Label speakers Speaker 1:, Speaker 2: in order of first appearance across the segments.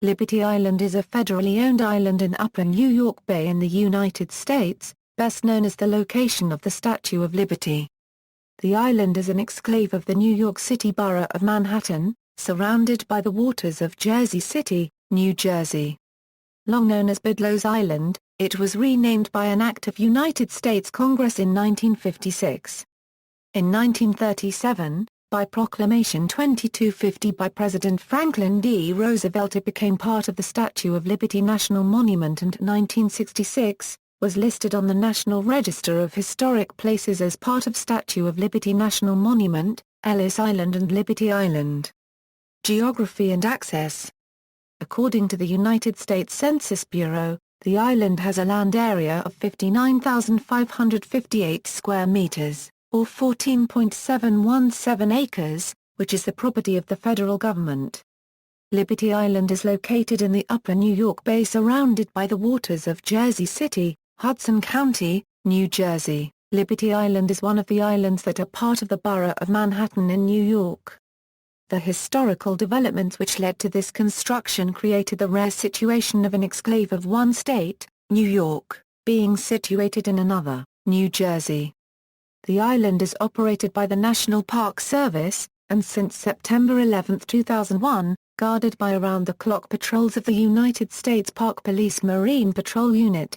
Speaker 1: Liberty Island is a federally owned island in Upper New York Bay in the United States, best known as the location of the Statue of Liberty. The island is an exclave of the New York City borough of Manhattan, surrounded by the waters of Jersey City, New Jersey. Long known as Bedloe's Island, it was renamed by an act of United States Congress in 1956. In 1937, by Proclamation 2250 by President Franklin D. Roosevelt, it became part of the Statue of Liberty National Monument, and 1966, was listed on the National Register of Historic Places as part of Statue of Liberty National Monument, Ellis Island and Liberty Island. Geography and access. According to the United States Census Bureau, the island has a land area of 59,558 square meters, or 14.717 acres, which is the property of the federal government. Liberty Island is located in the Upper New York Bay, surrounded by the waters of Jersey City, Hudson County, New Jersey. Liberty Island is one of the islands that are part of the borough of Manhattan in New York. The historical developments which led to this construction created the rare situation of an exclave of one state, New York, being situated in another, New Jersey. The island is operated by the National Park Service, and since September 11, 2001, guarded by around-the-clock patrols of the United States Park Police Marine Patrol Unit.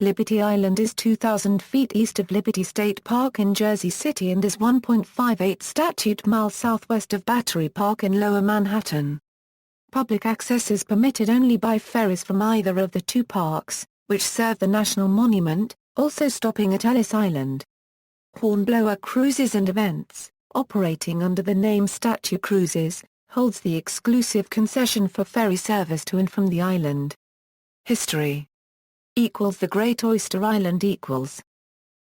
Speaker 1: Liberty Island is 2,000 feet east of Liberty State Park in Jersey City and is 1.58 statute miles southwest of Battery Park in Lower Manhattan. Public access is permitted only by ferries from either of the two parks, which serve the national monument, also stopping at Ellis Island. Hornblower Cruises and Events, operating under the name Statue Cruises, holds the exclusive concession for ferry service to and from the island. History. The Great Oyster Island.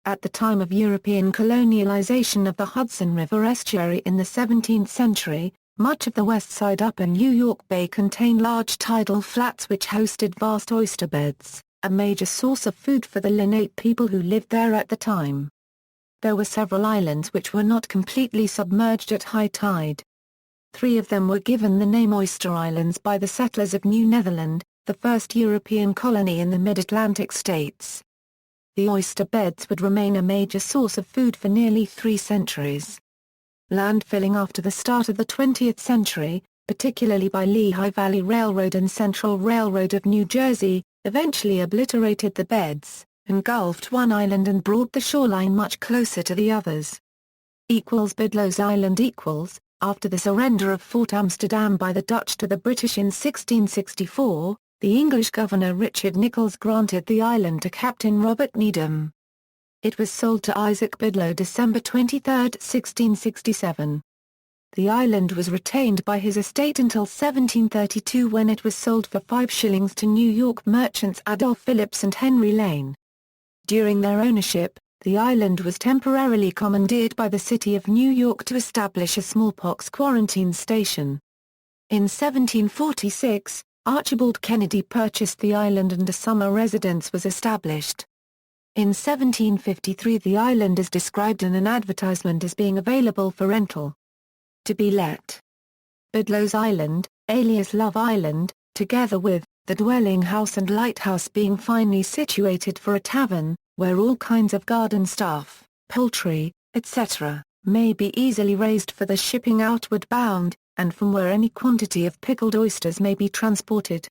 Speaker 1: At the time of European colonialization of the Hudson River estuary in the 17th century, much of the west side Upper New York Bay contained large tidal flats which hosted vast oyster beds, a major source of food for the Lenape people who lived there at the time. There were several islands which were not completely submerged at high tide. 3 of them were given the name Oyster Islands by the settlers of New Netherland, the first European colony in the mid-Atlantic states. The oyster beds would remain a major source of food for nearly 3 centuries. Landfilling after the start of the 20th century, particularly by Lehigh Valley Railroad and Central Railroad of New Jersey, eventually obliterated the beds, engulfed one island and brought the shoreline much closer to the others. Bedloe's Island. After the surrender of Fort Amsterdam by the Dutch to the British in 1664, the English governor Richard Nicolls granted the island to Captain Robert Needham. It was sold to Isaac Bedloe December 23, 1667. The island was retained by his estate until 1732, when it was sold for 5 shillings to New York merchants Adolph Phillips and Henry Lane. During their ownership, the island was temporarily commandeered by the city of New York to establish a smallpox quarantine station. In 1746, Archibald Kennedy purchased the island and a summer residence was established. In 1753, the island is described in an advertisement as being available for rental. To be let. Bedloe's Island, alias Love Island, together with the dwelling house and lighthouse being finely situated for a tavern, where all kinds of garden stuff, poultry, etc., may be easily raised for the shipping outward bound, and from where any quantity of pickled oysters may be transported.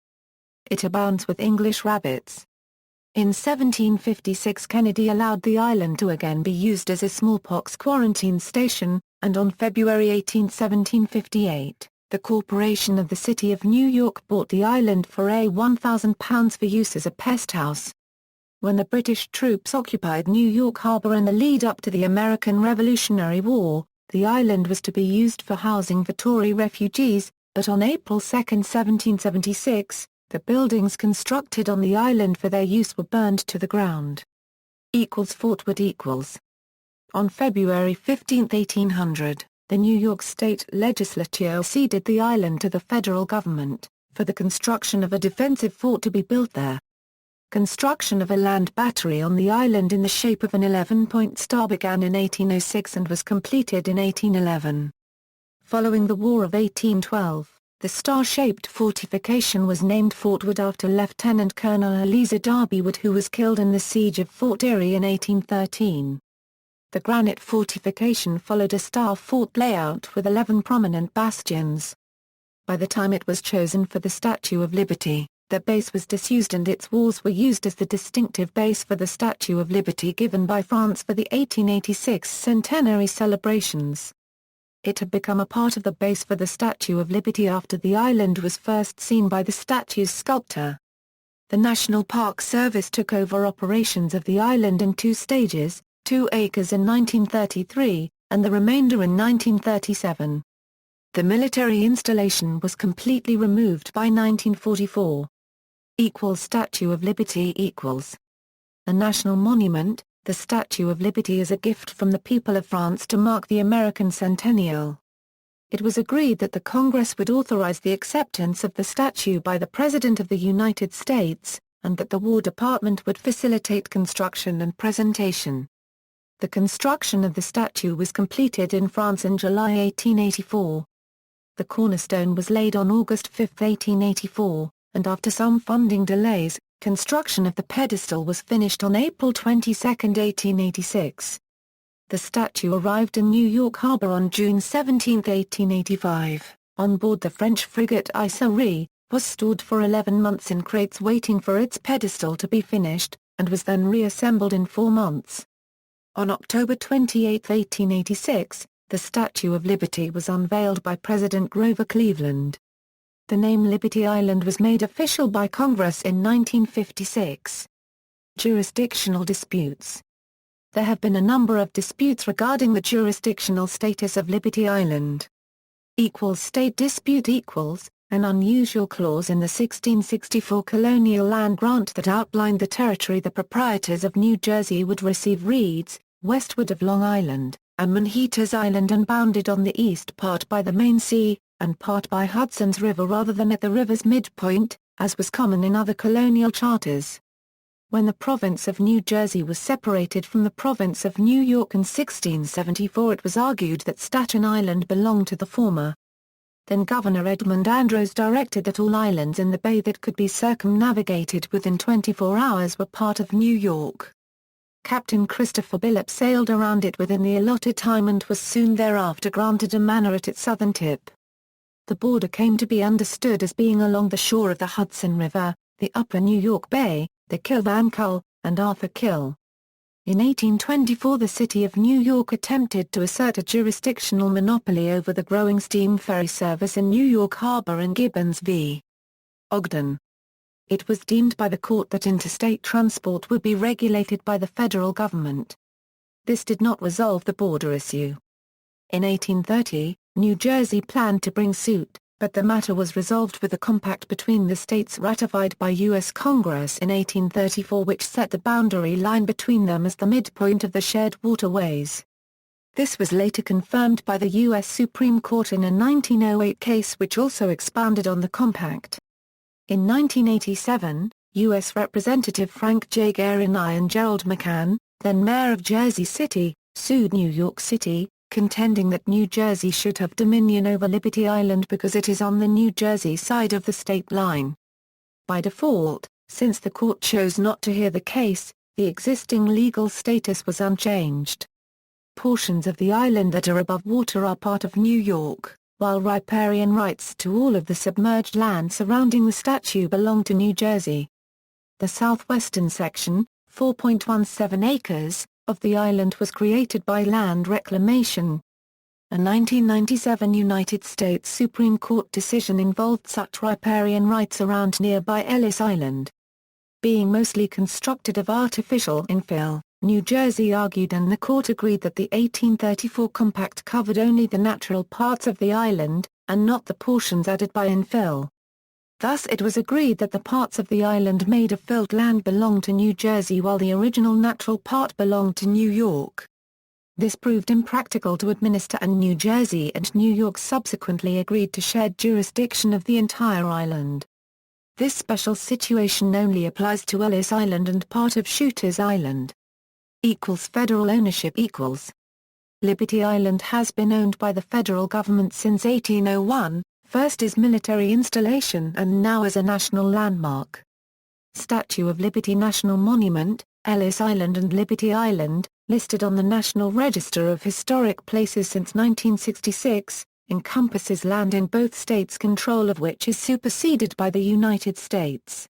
Speaker 1: It abounds with English rabbits. In 1756, Kennedy allowed the island to again be used as a smallpox quarantine station, and on February 18, 1758, the Corporation of the City of New York bought the island for £1,000 for use as a pest house. When the British troops occupied New York Harbor in the lead-up to the American Revolutionary War, the island was to be used for housing for Tory refugees, but on April 2, 1776, the buildings constructed on the island for their use were burned to the ground. Fort Wood. On February 15, 1800, the New York State Legislature ceded the island to the federal government, for the construction of a defensive fort to be built there. Construction of a land battery on the island in the shape of an 11-point star began in 1806 and was completed in 1811. Following the War of 1812, The star-shaped fortification was named Fort Wood after Lieutenant Colonel Eleazar Darby Wood, who was killed in the siege of Fort Erie in 1813. The granite fortification followed a star fort layout with 11 prominent bastions. By the time it was chosen for the Statue of Liberty, the base was disused and its walls were used as the distinctive base for the Statue of Liberty given by France for the 1886 centenary celebrations. It had become a part of the base for the Statue of Liberty after the island was first seen by the statue's sculptor. The National Park Service took over operations of the island in 2 stages, 2 acres in 1933, and the remainder in 1937. The military installation was completely removed by 1944. Statue of Liberty A national monument, the Statue of Liberty is a gift from the people of France to mark the American centennial. It was agreed that the Congress would authorize the acceptance of the statue by the President of the United States, and that the War Department would facilitate construction and presentation. The construction of the statue was completed in France in July 1884. The cornerstone was laid on August 5, 1884, and after some funding delays, construction of the pedestal was finished on April 22, 1886. The statue arrived in New York Harbor on June 17, 1885, on board the French frigate Isère, was stored for 11 months in crates waiting for its pedestal to be finished, and was then reassembled in 4 months. On October 28, 1886, the Statue of Liberty was unveiled by President Grover Cleveland. The name Liberty Island was made official by Congress in 1956. Jurisdictional disputes. There have been a number of disputes regarding the jurisdictional status of Liberty Island. State dispute an unusual clause in the 1664 colonial land grant that outlined the territory the proprietors of New Jersey would receive reads, westward of Long Island, and Manhattan's Island, and bounded on the east part by the Main Sea, and part by Hudson's River rather than at the river's midpoint, as was common in other colonial charters. When the province of New Jersey was separated from the province of New York in 1674, it was argued that Staten Island belonged to the former. Then Governor Edmund Andros directed that all islands in the bay that could be circumnavigated within 24 hours were part of New York. Captain Christopher Billop sailed around it within the allotted time and was soon thereafter granted a manor at its southern tip. The border came to be understood as being along the shore of the Hudson River, the upper New York Bay, the Kill Van Kull, and Arthur Kill. In 1824 the city of New York attempted to assert a jurisdictional monopoly over the growing steam ferry service in New York Harbor in Gibbons v. Ogden. It was deemed by the court that interstate transport would be regulated by the federal government. This did not resolve the border issue. In 1830, New Jersey planned to bring suit, but the matter was resolved with a compact between the states ratified by U.S. Congress in 1834, which set the boundary line between them as the midpoint of the shared waterways. This was later confirmed by the U.S. Supreme Court in a 1908 case which also expounded on the compact. In 1987, U.S. Representative Frank J. Guerini and Gerald McCann, then mayor of Jersey City, sued New York City, contending that New Jersey should have dominion over Liberty Island because it is on the New Jersey side of the state line. By default, since the court chose not to hear the case, the existing legal status was unchanged. Portions of the island that are above water are part of New York, while riparian rights to all of the submerged land surrounding the statue belong to New Jersey. The southwestern section, 4.17 acres, of the island was created by land reclamation. A 1997 United States Supreme Court decision involved such riparian rights around nearby Ellis Island. Being mostly constructed of artificial infill, New Jersey argued and the court agreed that the 1834 compact covered only the natural parts of the island, and not the portions added by infill. Thus it was agreed that the parts of the island made of filled land belonged to New Jersey while the original natural part belonged to New York. This proved impractical to administer, and New Jersey and New York subsequently agreed to shared jurisdiction of the entire island. This special situation only applies to Ellis Island and part of Shooter's Island. Federal ownership. Liberty Island has been owned by the federal government since 1801, first as military installation and now as a national landmark. Statue of Liberty National Monument, Ellis Island and Liberty Island, listed on the National Register of Historic Places since 1966, encompasses land in both states, control of which is superseded by the United States.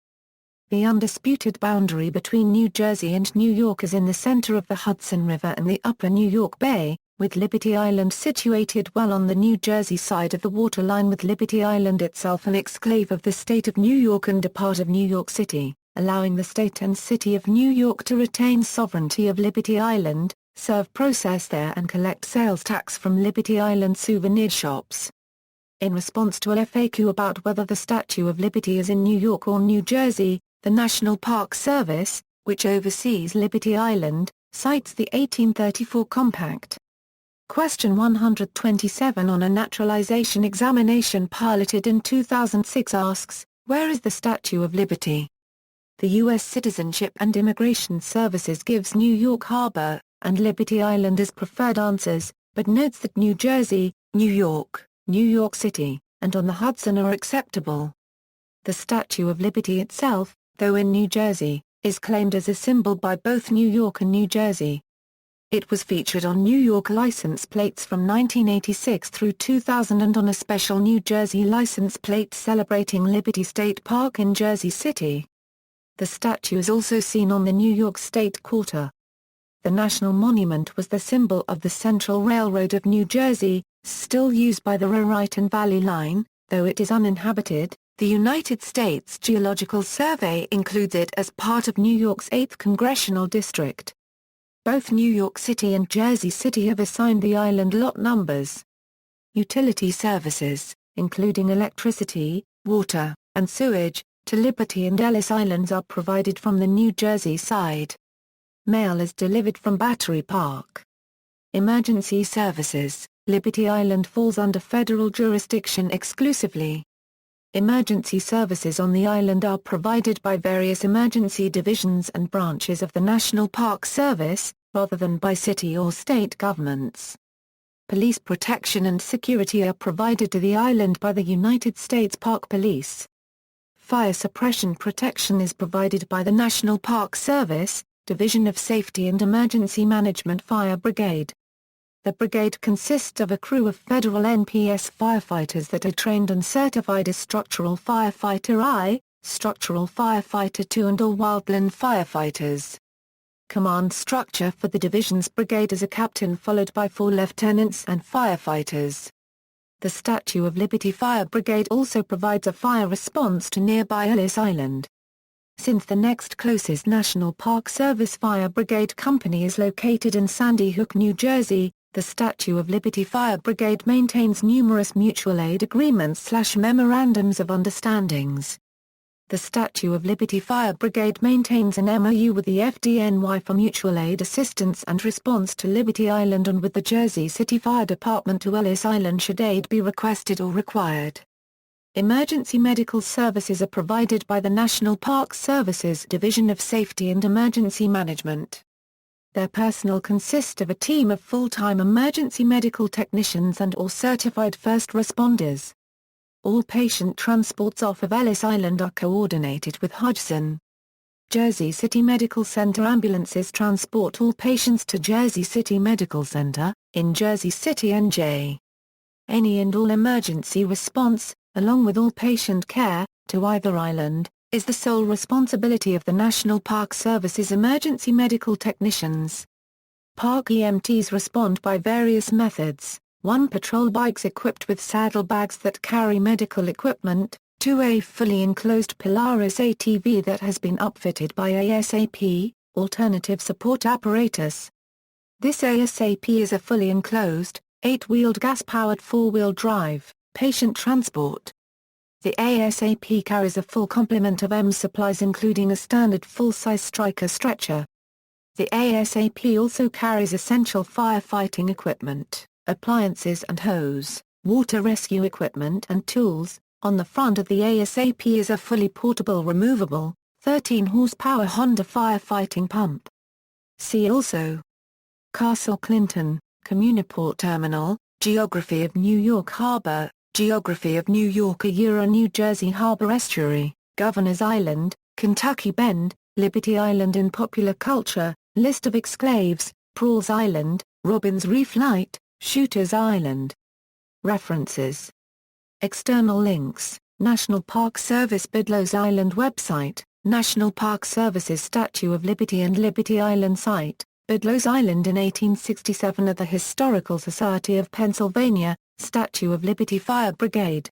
Speaker 1: The undisputed boundary between New Jersey and New York is in the center of the Hudson River and the upper New York Bay, with Liberty Island situated well on the New Jersey side of the waterline, with Liberty Island itself an exclave of the state of New York and a part of New York City, allowing the state and city of New York to retain sovereignty of Liberty Island, serve process there and collect sales tax from Liberty Island souvenir shops. In response to a FAQ about whether the Statue of Liberty is in New York or New Jersey, the National Park Service, which oversees Liberty Island, cites the 1834 Compact. Question 127 on a naturalization examination piloted in 2006 asks, where is the Statue of Liberty? The U.S. Citizenship and Immigration Services gives New York Harbor and Liberty Island as preferred answers, but notes that New Jersey, New York City, and on the Hudson are acceptable. The Statue of Liberty itself, though in New Jersey, is claimed as a symbol by both New York and New Jersey. It was featured on New York license plates from 1986 through 2000 and on a special New Jersey license plate celebrating Liberty State Park in Jersey City. The statue is also seen on the New York State Quarter. The National Monument was the symbol of the Central Railroad of New Jersey, still used by the Raritan Valley Line, though it is uninhabited. The United States Geological Survey includes it as part of New York's 8th Congressional District. Both New York City and Jersey City have assigned the island lot numbers. Utility services, including electricity, water, and sewage, to Liberty and Ellis Islands are provided from the New Jersey side. Mail is delivered from Battery Park. Emergency services, Liberty Island falls under federal jurisdiction exclusively. Emergency services on the island are provided by various emergency divisions and branches of the National Park Service, rather than by city or state governments. Police protection and security are provided to the island by the United States Park Police. Fire suppression protection is provided by the National Park Service, Division of Safety and Emergency Management Fire Brigade. The brigade consists of a crew of federal NPS firefighters that are trained and certified as Structural Firefighter I, Structural Firefighter II and or Wildland firefighters. Command structure for the division's brigade is a captain followed by 4 lieutenants and firefighters. The Statue of Liberty Fire Brigade also provides a fire response to nearby Ellis Island. Since the next closest National Park Service Fire Brigade company is located in Sandy Hook, New Jersey, the Statue of Liberty Fire Brigade maintains numerous mutual aid agreements/memorandums of understandings. The Statue of Liberty Fire Brigade maintains an MOU with the FDNY for mutual aid assistance and response to Liberty Island and with the Jersey City Fire Department to Ellis Island should aid be requested or required. Emergency medical services are provided by the National Park Service's Division of Safety and Emergency Management. Their personnel consist of a team of full-time emergency medical technicians and or certified first responders. All patient transports off of Ellis Island are coordinated with Hudson. Jersey City Medical Center ambulances transport all patients to Jersey City Medical Center, in Jersey City, NJ. Any and all emergency response, along with all patient care, to either island, is the sole responsibility of the National Park Service's emergency medical technicians. Park EMTs respond by various methods: 1. Patrol bikes equipped with saddlebags that carry medical equipment, 2. A fully enclosed Polaris ATV that has been upfitted by ASAP, alternative support apparatus. This ASAP is a fully enclosed, 8-wheeled gas-powered 4-wheel drive, patient transport. The ASAP carries a full complement of EMS supplies including a standard full-size Stryker stretcher. The ASAP also carries essential firefighting equipment, appliances and hose, water rescue equipment and tools. On the front of the ASAP is a fully portable removable, 13-horsepower Honda firefighting pump. See also: Castle Clinton, Communiport Terminal, Geography of New York Harbor, Geography of New York New Jersey Harbor Estuary, Governor's Island, Kentucky Bend, Liberty Island in popular culture, list of exclaves, Prawls Island, Robbins Reef Light, Shooters Island. References. External links, National Park Service Bedloe's Island website, National Park Service's Statue of Liberty and Liberty Island site, Bedloe's Island in 1867 at the Historical Society of Pennsylvania, Statue of Liberty Fire Brigade.